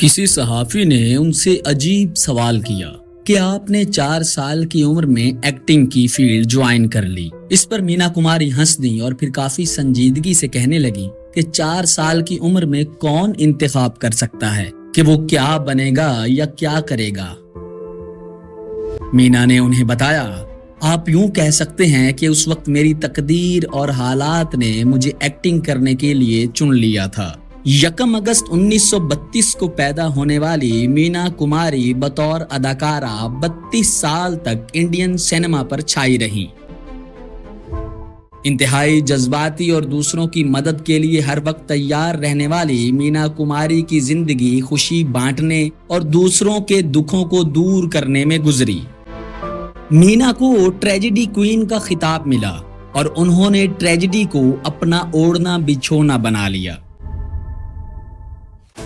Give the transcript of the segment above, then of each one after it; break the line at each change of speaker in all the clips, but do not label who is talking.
کسی صحافی نے ان سے عجیب سوال کیا کہ آپ نے 4 سال کی عمر میں ایکٹنگ کی فیلڈ جوائن کر لی۔ اس پر مینا کماری ہنس دیں اور پھر کافی سنجیدگی سے کہنے لگی کہ 4 سال کی عمر میں کون انتخاب کر سکتا ہے کہ وہ کیا بنے گا یا کیا کرے گا۔ مینا نے انہیں بتایا، آپ یوں کہہ سکتے ہیں کہ اس وقت میری تقدیر اور حالات نے مجھے ایکٹنگ کرنے کے لیے چن لیا تھا۔ 1 اگست 1932 کو پیدا ہونے والی مینا کماری بطور اداکارہ 32 سال تک انڈین سینما پر چھائی رہی۔ انتہائی جذباتی اور دوسروں کی مدد کے لیے ہر وقت تیار رہنے والی مینا کماری کی زندگی خوشی بانٹنے اور دوسروں کے دکھوں کو دور کرنے میں گزری۔ مینا کو ٹریجڈی کوئین کا خطاب ملا اور انہوں نے ٹریجڈی کو اپنا اوڑھنا بچھونا بنا لیا۔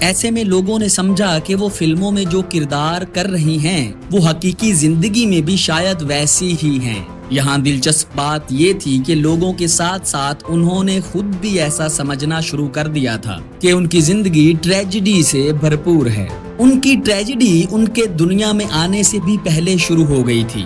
ایسے میں لوگوں نے سمجھا کہ وہ فلموں میں جو کردار کر رہی ہیں وہ حقیقی زندگی میں بھی شاید ویسی ہی ہیں۔ یہاں دلچسپ بات یہ تھی کہ لوگوں کے ساتھ ساتھ انہوں نے خود بھی ایسا سمجھنا شروع کر دیا تھا کہ ان کی زندگی ٹریجڈی سے بھرپور ہے۔ ان کی ٹریجڈی ان کے دنیا میں آنے سے بھی پہلے شروع ہو گئی تھی۔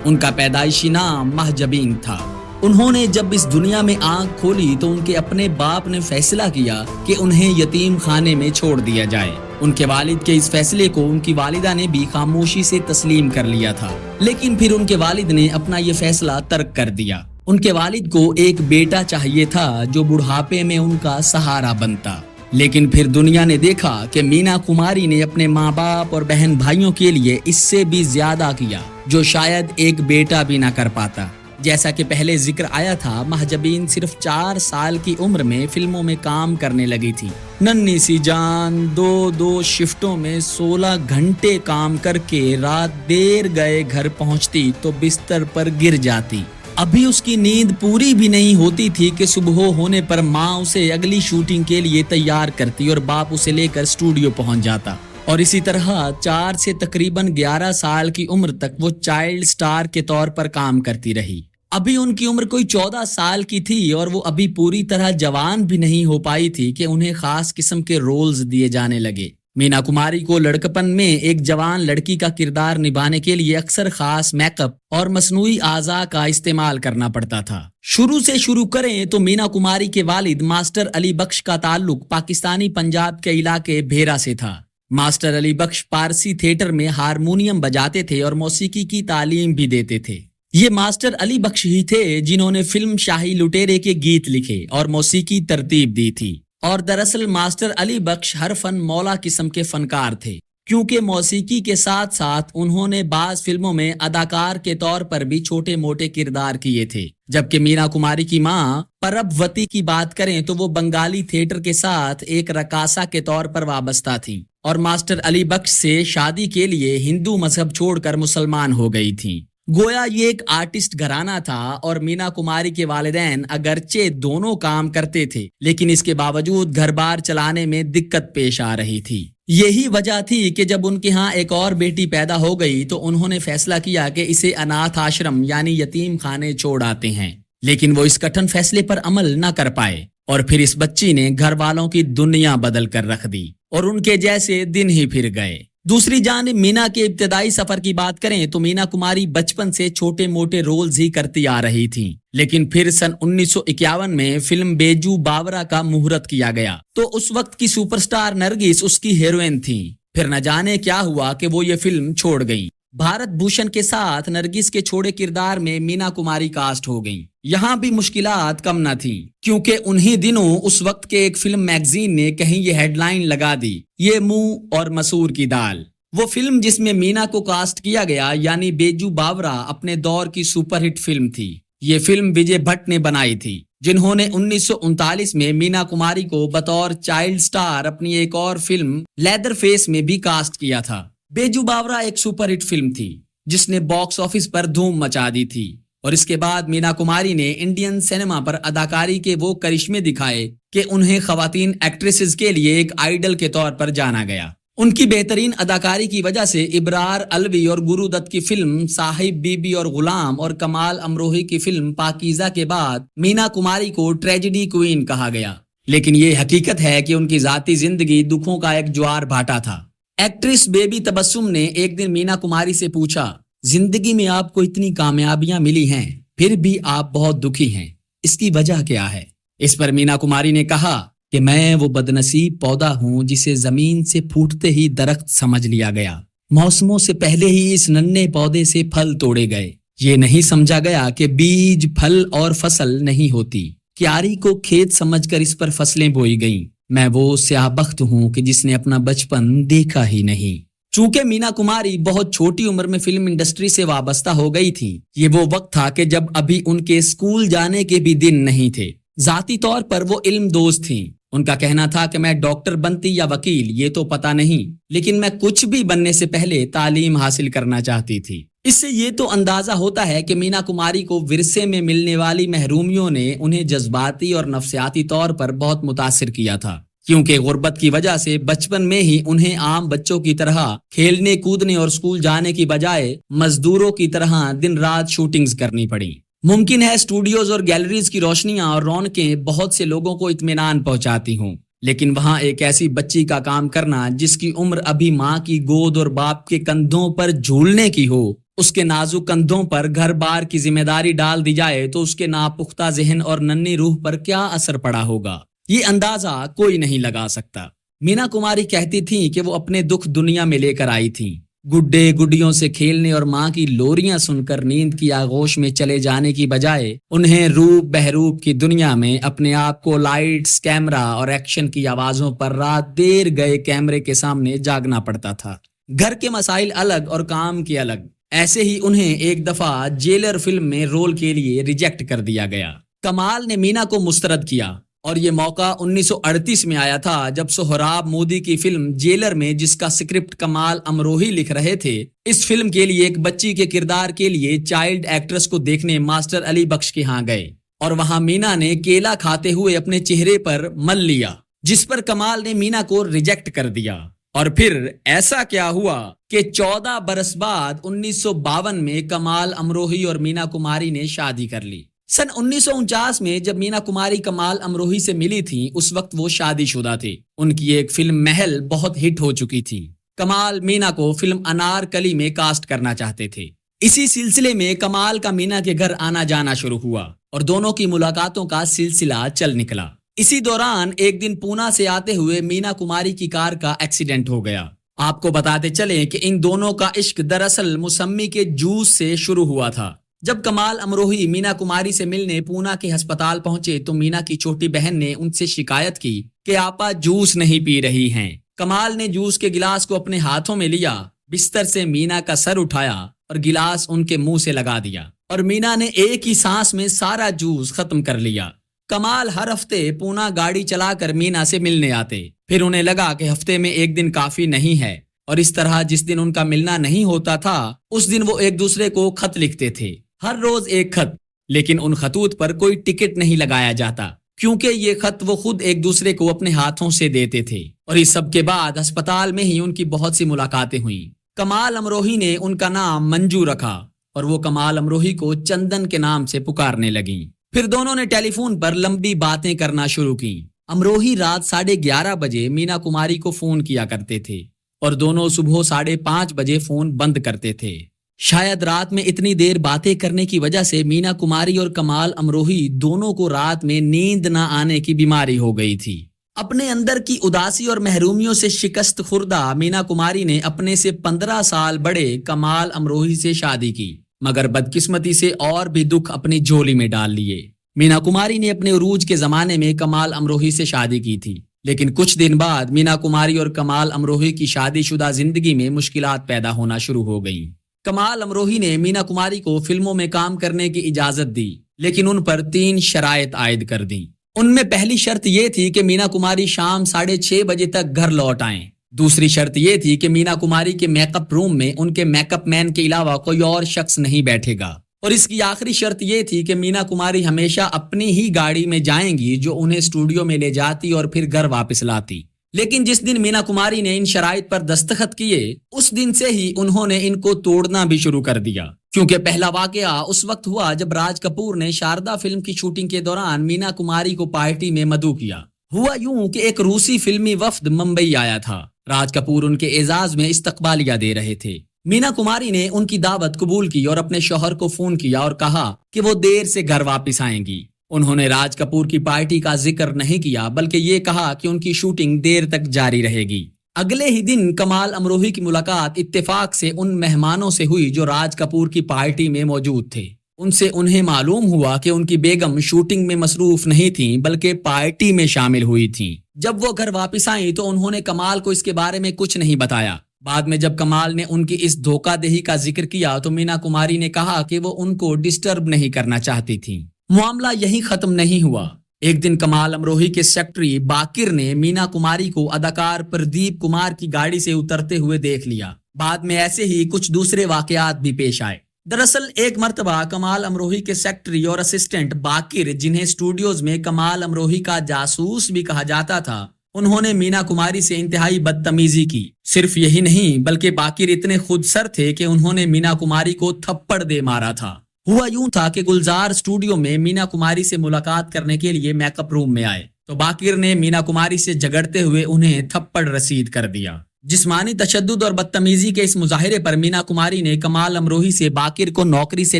ان کا پیدائشی نام مہجبین تھا۔ انہوں نے جب اس دنیا میں آنکھ کھولی تو ان کے اپنے باپ نے فیصلہ کیا کہ انہیں یتیم خانے میں چھوڑ دیا جائے۔ ان کے والد کے اس فیصلے کو ان کی والدہ نے بھی خاموشی سے تسلیم کر لیا تھا، لیکن پھر ان کے والد نے اپنا یہ فیصلہ ترک کر دیا۔ ان کے والد کو ایک بیٹا چاہیے تھا جو بڑھاپے میں ان کا سہارا بنتا، لیکن پھر دنیا نے دیکھا کہ مینا کماری نے اپنے ماں باپ اور بہن بھائیوں کے لیے اس سے بھی زیادہ کیا، جو شاید ایک بیٹا بھی نہ کر پاتا۔ جیسا کہ پہلے ذکر آیا تھا، مہجبین صرف 4 سال کی عمر میں فلموں میں کام کرنے لگی تھی۔ ننھی سی جان 2 شفٹوں میں 16 گھنٹے کام کر کے رات دیر گئے گھر پہنچتی تو بستر پر گر جاتی۔ ابھی اس کی نیند پوری بھی نہیں ہوتی تھی کہ صبح ہونے پر ماں اسے اگلی شوٹنگ کے لیے تیار کرتی اور باپ اسے لے کر اسٹوڈیو پہنچ جاتا، اور اسی طرح 4 سے تقریباً 11 سال کی عمر تک وہ چائلڈ سٹار کے طور پر کام کرتی رہی۔ ابھی ان کی عمر کوئی 14 سال کی تھی اور وہ ابھی پوری طرح جوان بھی نہیں ہو پائی تھی کہ انہیں خاص قسم کے رولز دیے جانے لگے۔ مینا کماری کو لڑکپن میں ایک جوان لڑکی کا کردار نبھانے کے لیے اکثر خاص میک اپ اور مصنوعی اعضاء کا استعمال کرنا پڑتا تھا۔ شروع کریں تو مینا کماری کے والد ماسٹر علی بخش کا تعلق پاکستانی پنجاب کے علاقے بھیرا سے تھا۔ ماسٹر علی بخش پارسی تھیٹر میں ہارمونیم بجاتے تھے اور موسیقی کی تعلیم بھی دیتے تھے۔ یہ ماسٹر علی بخش ہی تھے جنہوں نے فلم شاہی لٹیرے کے گیت لکھے اور موسیقی ترتیب دی تھی، اور دراصل ماسٹر علی بخش ہر فن مولا قسم کے فنکار تھے، کیونکہ موسیقی کے ساتھ ساتھ انہوں نے بعض فلموں میں اداکار کے طور پر بھی چھوٹے موٹے کردار کیے تھے۔ جبکہ مینا کماری کی ماں پرب وتی کی بات کریں تو وہ بنگالی تھیٹر کے ساتھ ایک رقاصہ کے طور پر وابستہ تھیں اور ماسٹر علی بخش سے شادی کے لیے ہندو مذہب چھوڑ کر مسلمان ہو گئی تھیں۔ گویا یہ ایک آرٹسٹ گھرانہ تھا، اور مینا کماری کے والدین اگرچہ دونوں کام کرتے تھے لیکن اس کے باوجود گھر بار چلانے میں دقت پیش آ رہی تھی۔ یہی وجہ تھی کہ جب ان کے ہاں ایک اور بیٹی پیدا ہو گئی تو انہوں نے فیصلہ کیا کہ اسے اناتھ آشرم یعنی یتیم خانے چھوڑ آتے ہیں، لیکن وہ اس کٹھن فیصلے پر عمل نہ کر پائے، اور پھر اس بچی نے گھر والوں کی دنیا بدل کر رکھ دی اور ان کے جیسے دن ہی پھر گئے۔ دوسری جانب مینا کے ابتدائی سفر کی بات کریں تو مینا کماری بچپن سے چھوٹے موٹے رولز ہی کرتی آ رہی تھیں، لیکن پھر سن 1951 میں فلم بیجو باورا کا مہورت کیا گیا تو اس وقت کی سپر سٹار نرگس اس کی ہیروئن تھیں۔ پھر نہ جانے کیا ہوا کہ وہ یہ فلم چھوڑ گئیں۔ بھارت بھوشن کے ساتھ نرگس کے چھوڑے کردار میں مینا کماری کاسٹ ہو گئیں۔ یہاں بھی مشکلات کم نہ تھیں، کیونکہ انہی دنوں اس وقت کے ایک فلم میگزین نے کہیں یہ ہیڈ لائن لگا دی، یہ منہ اور مسور کی دال۔ وہ فلم جس میں مینا کو کاسٹ کیا گیا یعنی بیجو باورا اپنے دور کی سپر ہٹ فلم تھی۔ یہ فلم وجے بھٹ نے بنائی تھی، جنہوں نے 1939 میں مینا کماری کو بطور چائلڈ سٹار اپنی ایک اور فلم لیدر فیس میں بھی کاسٹ کیا تھا۔ بیجو باورا ایک سپر ہٹ فلم تھی جس نے باکس آفس پر دھوم مچا دی تھی، اور اس کے بعد مینا کماری نے انڈین سینما پر اداکاری کے وہ کرشمے دکھائے کہ انہیں خواتین ایکٹریسز کے لیے ایک آئیڈل کے طور پر جانا گیا۔ ان کی بہترین اداکاری کی وجہ سے ابرار الوی اور گرو دت کی فلم صاحب بی بی اور غلام اور کمال امروہی کی فلم پاکیزہ کے بعد مینا کماری کو ٹریجڈی کوئین کہا گیا، لیکن یہ حقیقت ہے کہ ان کی ذاتی زندگی دکھوں کا ایک جوار بھاٹا تھا۔ ایکٹریس بیبی تبسم نے ایک دن مینا کماری سے پوچھا، زندگی میں آپ کو اتنی کامیابیاں ملی ہیں پھر بھی آپ بہت دکھی ہیں، اس کی وجہ کیا ہے؟ اس پر مینا کماری نے کہا کہ میں وہ بدنصیب پودا ہوں جسے زمین سے پھوٹتے ہی درخت سمجھ لیا گیا، موسموں سے پہلے ہی اس ننھے پودے سے پھل توڑے گئے، یہ نہیں سمجھا گیا کہ بیج، پھل اور فصل نہیں ہوتی، کیاری کو کھیت سمجھ کر اس پر فصلیں بوئی گئیں، میں وہ سیاہ بخت ہوں کہ جس نے اپنا بچپن دیکھا ہی نہیں۔ چونکہ مینا کماری بہت چھوٹی عمر میں فلم انڈسٹری سے وابستہ ہو گئی تھی، یہ وہ وقت تھا کہ جب ابھی ان کے اسکول جانے کے بھی دن نہیں تھے۔ ذاتی طور پر وہ علم دوست تھیں، ان کا کہنا تھا کہ میں ڈاکٹر بنتی یا وکیل یہ تو پتہ نہیں، لیکن میں کچھ بھی بننے سے پہلے تعلیم حاصل کرنا چاہتی تھی۔ اس سے یہ تو اندازہ ہوتا ہے کہ مینا کماری کو ورثے میں ملنے والی محرومیوں نے انہیں جذباتی اور نفسیاتی طور پر بہت متاثر کیا تھا، کیونکہ غربت کی وجہ سے بچپن میں ہی انہیں عام بچوں کی طرح کھیلنے کودنے اور اسکول جانے کی بجائے مزدوروں کی طرح دن رات شوٹنگز کرنی پڑی۔ ممکن ہے اسٹوڈیوز اور گیلریز کی روشنیاں اور رونقیں بہت سے لوگوں کو اطمینان پہنچاتی ہوں، لیکن وہاں ایک ایسی بچی کا کام کرنا جس کی عمر ابھی ماں کی گود اور باپ کے کندھوں پر جھولنے کی ہو، اس کے نازک کندھوں پر گھر بار کی ذمہ داری ڈال دی جائے تو اس کے ناپختہ ذہن اور ننھی روح پر کیا اثر پڑا ہوگا، یہ اندازہ کوئی نہیں لگا سکتا۔ مینا کماری کہتی تھیں کہ وہ اپنے دکھ دنیا میں لے کر آئی تھیں، گڈے گڈیوں سے کھیلنے اور ماں کی لوریاں سن کر نیند کی آغوش میں چلے جانے کی بجائے انہیں روپ بہروپ کی دنیا میں اپنے آپ کو لائٹس، کیمرہ اور ایکشن کی آوازوں پر رات دیر گئے کیمرے کے سامنے جاگنا پڑتا تھا۔ گھر کے مسائل الگ اور کام کے الگ۔ ایسے ہی انہیں ایک دفعہ جیلر فلم میں رول کے لیے ریجیکٹ کر دیا گیا۔ کمال نے مینا کو مسترد کیا اور یہ موقع 1938 میں آیا تھا جب سہراب مودی کی فلم جیلر میں، جس کا سکرپٹ کمال امروہی لکھ رہے تھے، اس فلم کے لیے ایک بچی کے کردار کے لیے چائلڈ ایکٹریس کو دیکھنے ماسٹر علی بخش کے ہاں گئے، اور وہاں مینا نے کیلا کھاتے ہوئے اپنے چہرے پر مل لیا، جس پر کمال نے مینا کو ریجیکٹ کر دیا۔ اور پھر ایسا کیا ہوا کہ 14 برس بعد 1952 میں کمال امروہی اور مینا کماری نے شادی کر لی۔ سن 1949 میں جب مینا کماری کمال امروہی سے ملی تھیں، اس وقت وہ شادی شدہ تھے۔ ان کی ایک فلم محل بہت ہٹ ہو چکی تھی۔ کمال مینا کو فلم انارکلی میں کاسٹ کرنا چاہتے تھے۔ اسی سلسلے میں کمال کا مینا کے گھر آنا جانا شروع ہوا اور دونوں کی ملاقاتوں کا سلسلہ چل نکلا۔ اسی دوران ایک دن پونا سے آتے ہوئے مینا کماری کی کار کا ایکسیڈنٹ ہو گیا۔ آپ کو بتاتے چلیں کہ ان دونوں کا عشق دراصل موسمی کے جوس سے شروع ہوا تھا۔ جب کمال امروہی مینا کماری سے ملنے پونا کے ہسپتال پہنچے تو مینا کی چھوٹی بہن نے ان سے شکایت کی کہ آپا جوس نہیں پی رہی ہیں۔ کمال نے جوس کے گلاس کو اپنے ہاتھوں میں لیا، بستر سے مینا کا سر اٹھایا اور گلاس ان کے منہ سے لگا دیا، اور مینا نے ایک ہی سانس میں سارا جوس ختم کر لیا۔ کمال ہر ہفتے پونا گاڑی چلا کر مینا سے ملنے آتے، پھر انہیں لگا کہ ہفتے میں ایک دن کافی نہیں ہے، اور اس طرح جس دن ان کا ملنا نہیں ہوتا تھا اس دن وہ ایک دوسرے کو خط لکھتے تھے، ہر روز ایک خط، لیکن ان خطوط پر کوئی ٹکٹ نہیں لگایا جاتا کیونکہ یہ خط وہ خود ایک دوسرے کو اپنے ہاتھوں سے دیتے تھے۔ اور اس سب کے بعد ہسپتال میں ہی ان کی بہت سی ملاقاتیں ہوئیں۔ کمال امروہی نے ان کا نام منجو رکھا اور وہ کمال امروہی کو چندن کے نام سے پکارنے لگیں۔ پھر دونوں نے ٹیلی فون پر لمبی باتیں کرنا شروع کی۔ امروہی رات 11:30 بجے مینا کماری کو فون کیا کرتے تھے اور دونوں صبح 5:30 بجے فون بند کرتے تھے۔ شاید رات میں اتنی دیر باتیں کرنے کی وجہ سے مینا کماری اور کمال امروہی دونوں کو رات میں نیند نہ آنے کی بیماری ہو گئی تھی۔ اپنے اندر کی اداسی اور محرومیوں سے شکست خوردہ مینا کماری نے اپنے سے 15 سال بڑے کمال امروہی سے شادی کی، مگر بدقسمتی سے اور بھی دکھ اپنی جھولی میں ڈال لیے۔ مینا کماری نے اپنے عروج کے زمانے میں کمال امروہی سے شادی کی تھی، لیکن کچھ دن بعد مینا کماری اور کمال امروہی کی شادی شدہ زندگی میں مشکلات پیدا ہونا شروع ہو گئیں۔ کمال امروہی نے مینا کماری کو فلموں میں کام کرنے کی اجازت دی، لیکن ان پر 3 شرائط عائد کر دیں۔ ان میں پہلی شرط یہ تھی کہ مینا کماری شام 6:30 بجے تک گھر لوٹ آئیں۔ دوسری شرط یہ تھی کہ مینا کماری کے میک اپ روم میں ان کے میک اپ مین کے علاوہ کوئی اور شخص نہیں بیٹھے گا، اور اس کی آخری شرط یہ تھی کہ مینا کماری ہمیشہ اپنی ہی گاڑی میں جائیں گی جو انہیں اسٹوڈیو میں لے جاتی اور پھر گھر واپس لاتی۔ لیکن جس دن مینا کماری نے ان شرائط پر دستخط کیے اس دن سے ہی انہوں نے ان کو توڑنا بھی شروع کر دیا، کیونکہ پہلا واقعہ اس وقت ہوا جب راج کپور نے شاردا فلم کی شوٹنگ کے دوران مینا کماری کو پارٹی میں مدعو کیا۔ ہوا یوں کہ ایک روسی فلمی وفد ممبئی آیا تھا راج کپور ان کے اعزاز میں استقبالیہ دے رہے تھے۔ مینا کماری نے ان کی دعوت قبول کی اور اپنے شوہر کو فون کیا اور کہا کہ وہ دیر سے گھر واپس آئیں گی۔ انہوں نے راج کپور کی پارٹی کا ذکر نہیں کیا، بلکہ یہ کہا کہ ان کی شوٹنگ دیر تک جاری رہے گی۔ اگلے ہی دن کمال امروہی کی ملاقات اتفاق سے ان مہمانوں سے ہوئی جو راج کپور کی پارٹی میں موجود تھے۔ ان سے انہیں معلوم ہوا کہ ان کی بیگم شوٹنگ میں مصروف نہیں تھیں بلکہ پارٹی میں شامل ہوئی تھیں۔ جب وہ گھر واپس آئیں تو انہوں نے کمال کو اس کے بارے میں کچھ نہیں بتایا۔ بعد میں جب کمال نے ان کی اس دھوکہ دہی کا ذکر کیا تو مینا کماری نے کہا کہ وہ ان کو ڈسٹرب نہیں کرنا چاہتی تھیں۔ معاملہ یہی ختم نہیں ہوا۔ ایک دن کمال امروہی کے سیکرٹری باقر نے مینا کماری کو اداکار پردیپ کمار کی گاڑی سے اترتے ہوئے دیکھ لیا۔ بعد میں ایسے ہی کچھ دوسرے واقعات بھی پیش آئے۔ دراصل ایک مرتبہ کمال امروہی کے سیکرٹری اور اسسٹنٹ باقر، جنہیں سٹوڈیوز میں کمال امروہی کا جاسوس بھی کہا جاتا تھا، انہوں نے مینا کماری سے انتہائی بدتمیزی کی۔ صرف یہی نہیں بلکہ باقر اتنے خود سر تھے کہ انہوں نے مینا کماری کو تھپڑ دے مارا تھا۔ ہوا یوں تھا کہ گلزار سٹوڈیو میں مینا کماری سے ملاقات کرنے کے لیے میک اپ روم میں آئے تو باقر نے مینا کماری سے جھگڑتے ہوئے انہیں تھپڑ رسید کر دیا۔ جسمانی تشدد اور بدتمیزی کے اس مظاہرے پر مینا کماری نے کمال امروہی سے باقر کو نوکری سے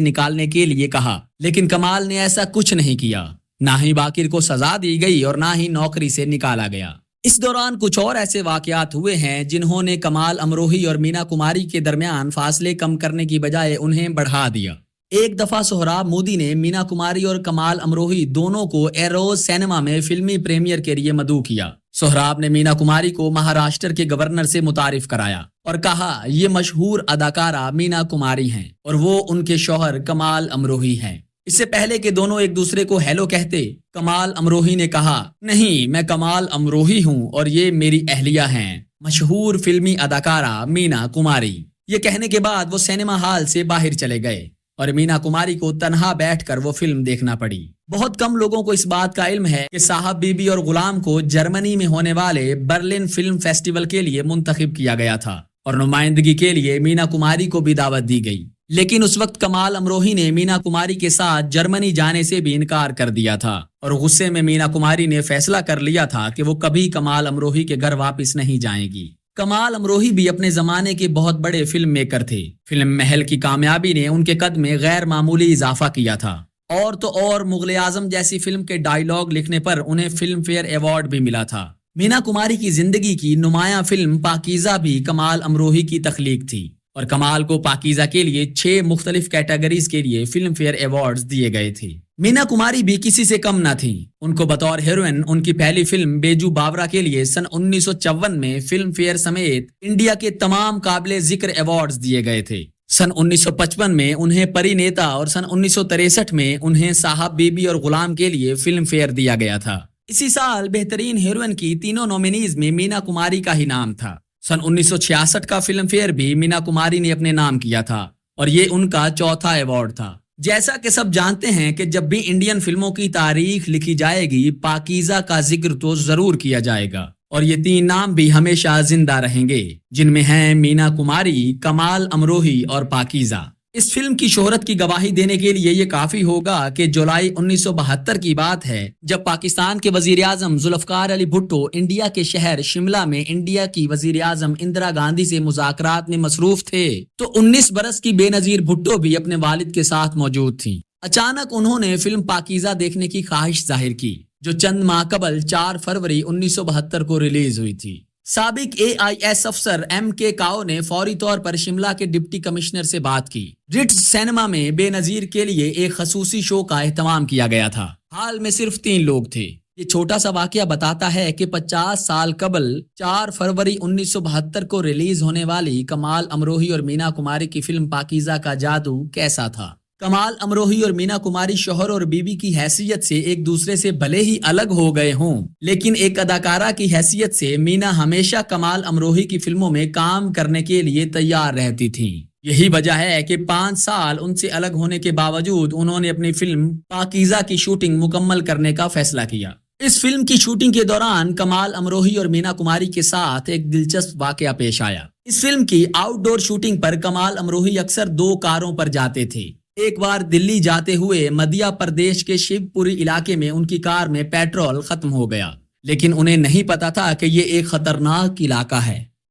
نکالنے کے لیے کہا، لیکن کمال نے ایسا کچھ نہیں کیا۔ نہ ہی باقر کو سزا دی گئی اور نہ ہی نوکری سے نکالا گیا۔ اس دوران کچھ اور ایسے واقعات ہوئے ہیں جنہوں نے کمال امروہی اور مینا کماری کے درمیان فاصلے کم کرنے کی بجائے انہیں بڑھا دیا۔ ایک دفعہ سہراب مودی نے مینا کماری اور کمال امروہی دونوں کو ایروز سینما میں فلمی پریمیئر کے لیے مدعو کیا۔ سہراب نے مینا کماری کو مہاراشٹر کے گورنر سے متعارف کرایا اور کہا یہ مشہور اداکارہ مینا کماری ہیں اور وہ ان کے شوہر کمال امروہی ہیں۔ اس سے پہلے کہ دونوں ایک دوسرے کو ہیلو کہتے، کمال امروہی نے کہا، نہیں، میں کمال امروہی ہوں اور یہ میری اہلیہ ہیں، مشہور فلمی اداکارہ مینا کماری۔ یہ کہنے کے بعد وہ سینما ہال سے باہر چلے گئے اور مینا کماری کو تنہا بیٹھ کر وہ فلم دیکھنا پڑی۔ بہت کم لوگوں کو اس بات کا علم ہے کہ صاحب بی بی اور غلام کو جرمنی میں ہونے والے برلن فلم فیسٹیول کے لیے منتخب کیا گیا تھا اور نمائندگی کے لیے مینا کماری کو بھی دعوت دی گئی، لیکن اس وقت کمال امروہی نے مینا کماری کے ساتھ جرمنی جانے سے بھی انکار کر دیا تھا اور غصے میں مینا کماری نے فیصلہ کر لیا تھا کہ وہ کبھی کمال امروہی کے گھر واپس نہیں جائیں گی۔ کمال امروہی بھی اپنے زمانے کے بہت بڑے فلم میکر تھے۔ فلم محل کی کامیابی نے ان کے قد میں غیر معمولی اضافہ کیا تھا، اور تو اور مغل اعظم جیسی فلم کے ڈائیلاگ لکھنے پر انہیں فلم فیئر ایوارڈ بھی ملا تھا۔ مینا کماری کی زندگی کی نمایاں فلم پاکیزہ بھی کمال امروہی کی تخلیق تھی اور کمال کو پاکیزہ کے لیے 6 مختلف کیٹیگریز کے لیے فلم فیئر ایوارڈز دیے گئے تھے۔ مینا کماری بھی کسی سے کم نہ تھیں۔ ان کو بطور ہیروئن ان کی پہلی فلم بیجو باورا کے لیے سن 1954 میں فلم فیئر سمیت انڈیا کے تمام قابل ذکر ایوارڈز دیے گئے تھے۔ سن 1955 میں انہیں پری نیتا اور سن 1963 میں انہیں صاحب بی بی اور غلام کے لیے فلم فیئر دیا گیا تھا۔ اسی سال بہترین ہیروئن کی تینوں نومینیز میں مینا کماری کا ہی نام تھا۔ سن 1966 کا فلم فیئر بھی مینا کماری نے اپنے نام کیا تھا اور یہ ان کا چوتھا ایوارڈ تھا۔ جیسا کہ سب جانتے ہیں کہ جب بھی انڈین فلموں کی تاریخ لکھی جائے گی پاکیزہ کا ذکر تو ضرور کیا جائے گا، اور یہ 3 نام بھی ہمیشہ زندہ رہیں گے، جن میں ہیں مینا کماری، کمال امروہی اور پاکیزہ۔ اس فلم کی شہرت کی گواہی دینے کے لیے یہ کافی ہوگا کہ جولائی 1972 کی بات ہے جب پاکستان کے وزیر اعظم ذوالفقار علی بھٹو انڈیا کے شہر شملہ میں انڈیا کی وزیر اعظم اندرا گاندھی سے مذاکرات میں مصروف تھے تو 19 برس کی بے نظیر بھٹو بھی اپنے والد کے ساتھ موجود تھیں۔ اچانک انہوں نے فلم پاکیزہ دیکھنے کی خواہش ظاہر کی، جو چند ماہ قبل 4 فروری 1972 کو ریلیز ہوئی تھی۔ سابق AIS افسر MK کاؤ نے فوری طور پر شملہ کے ڈپٹی کمشنر سے بات کی۔ رٹز سینما میں بے نظیر کے لیے ایک خصوصی شو کا اہتمام کیا گیا تھا۔ ہال میں صرف 3 لوگ تھے۔ یہ چھوٹا سا واقعہ بتاتا ہے کہ 50 سال قبل 4 فروری 1972 کو ریلیز ہونے والی کمال امروہی اور مینا کماری کی فلم پاکیزہ کا جادو کیسا تھا۔ کمال امروہی اور مینا کماری شوہر اور بیوی کی حیثیت سے ایک دوسرے سے بھلے ہی الگ ہو گئے ہوں، لیکن ایک اداکارہ کی حیثیت سے مینا ہمیشہ کمال امروہی کی فلموں میں کام کرنے کے لیے تیار رہتی تھیں۔ یہی وجہ ہے کہ 5 سال ان سے الگ ہونے کے باوجود انہوں نے اپنی فلم پاکیزہ کی شوٹنگ مکمل کرنے کا فیصلہ کیا۔ اس فلم کی شوٹنگ کے دوران کمال امروہی اور مینا کماری کے ساتھ ایک دلچسپ واقعہ پیش آیا۔ اس فلم کی آؤٹ ڈور شوٹنگ پر کمال امروہی اکثر 2 کاروں پر جاتے تھے۔ ایک بار دلی جاتے ہوئے مدھیہ پردیش کے شیو پوری علاقے میں ان کی کار میں پیٹرول ختم ہو گیا، لیکن انہیں نہیں پتا تھا کہ یہ ایک خطرناک علاقہ ہے۔